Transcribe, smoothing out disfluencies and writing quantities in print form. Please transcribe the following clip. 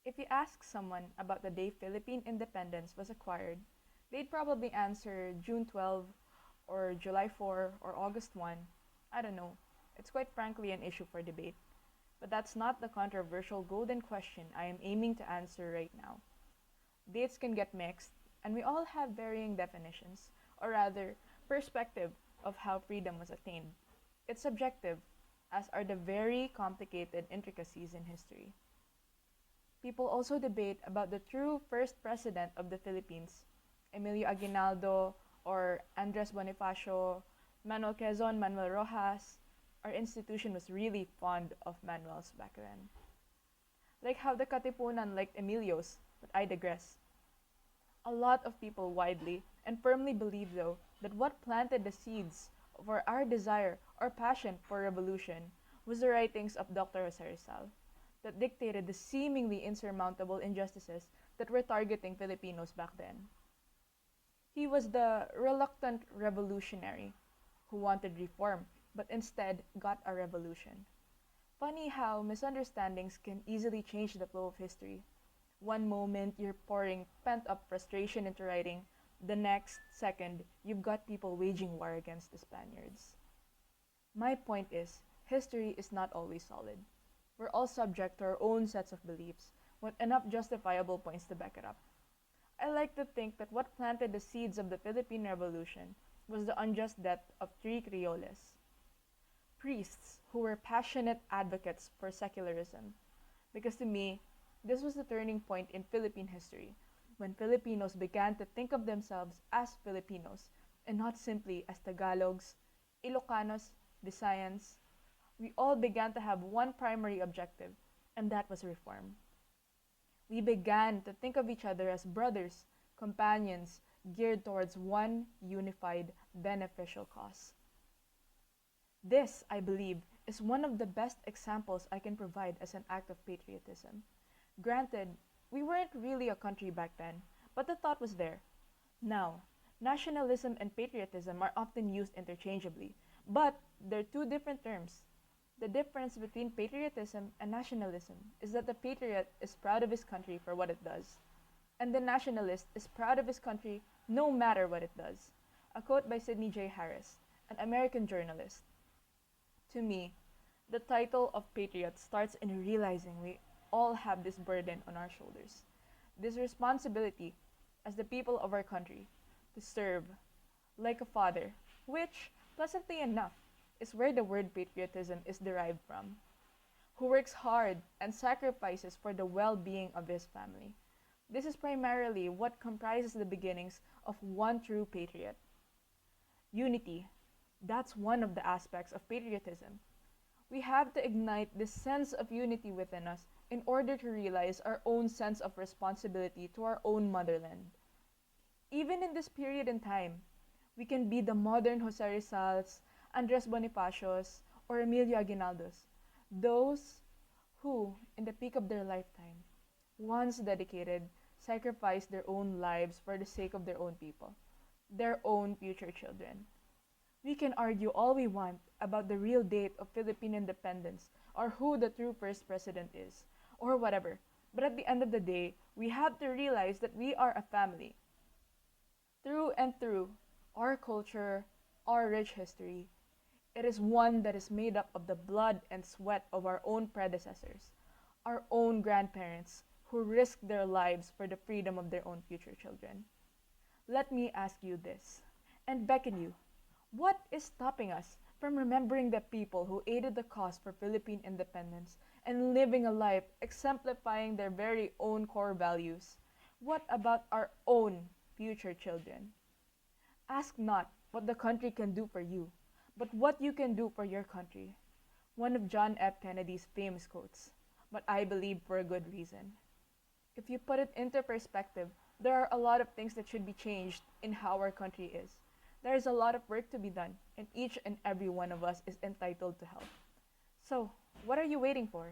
If you ask someone about the day Philippine independence was acquired, they'd probably answer June 12 or July 4 or August 1. I don't know. It's quite frankly an issue for debate. But that's not the controversial golden question I am aiming to answer right now. Dates can get mixed, and we all have varying definitions, or rather, perspective of how freedom was attained. It's subjective, as are the very complicated intricacies in history. People also debate about the true first president of the Philippines, Emilio Aguinaldo or Andres Bonifacio, Manuel Quezon, Manuel Rojas. Our institution was really fond of Manuel's back then. Like how the Katipunan liked Emilio's, but I digress. A lot of people widely and firmly believe, though, that what planted the seeds for our desire or passion for revolution was the writings of Dr. Jose Rizal that dictated the seemingly insurmountable injustices that were targeting Filipinos back then. He was the reluctant revolutionary who wanted reform but instead got a revolution. Funny how misunderstandings can easily change the flow of history. One moment you're pouring pent up frustration into writing, the next second you've got people waging war against the Spaniards. My point is, history is not always solid. We're all subject to our own sets of beliefs, with enough justifiable points to back it up. I like to think that what planted the seeds of the Philippine Revolution was the unjust death of three Criolles, priests who were passionate advocates for secularism. Because to me, this was the turning point in Philippine history, when Filipinos began to think of themselves as Filipinos and not simply as Tagalogs, Ilocanos, Visayans. We all began to have one primary objective, and that was reform. We began to think of each other as brothers, companions, geared towards one unified, beneficial cause. This, I believe, is one of the best examples I can provide as an act of patriotism. Granted, we weren't really a country back then, but the thought was there. Now, nationalism and patriotism are often used interchangeably, but they're two different terms. The difference between patriotism and nationalism is that the patriot is proud of his country for what it does, and the nationalist is proud of his country no matter what it does. A quote by Sidney J. Harris, an American journalist. To me, the title of patriot starts in realizing we all have this burden on our shoulders, this responsibility as the people of our country to serve like a father, which, pleasantly enough, is where the word patriotism is derived from, who works hard and sacrifices for the well-being of his family. This is primarily what comprises the beginnings of one true patriot. Unity, that's one of the aspects of patriotism. We have to ignite this sense of unity within us in order to realize our own sense of responsibility to our own motherland. Even in this period in time, we can be the modern Jose Rizals, Andres Bonifacios, or Emilio Aguinaldos, those who, in the peak of their lifetime, once dedicated, sacrificed their own lives for the sake of their own people, their own future children. We can argue all we want about the real date of Philippine independence or who the true first president is, or whatever, but at the end of the day, we have to realize that we are a family. Through and through, our culture, our rich history, it is one that is made up of the blood and sweat of our own predecessors, our own grandparents who risked their lives for the freedom of their own future children. Let me ask you this, and beckon you, what is stopping us from remembering the people who aided the cause for Philippine independence and living a life exemplifying their very own core values? What about our own future children? Ask not what the country can do for you, but what you can do for your country. One of John F. Kennedy's famous quotes, but I believe for a good reason. If you put it into perspective, there are a lot of things that should be changed in how our country is. There is a lot of work to be done, and each and every one of us is entitled to help. So, what are you waiting for?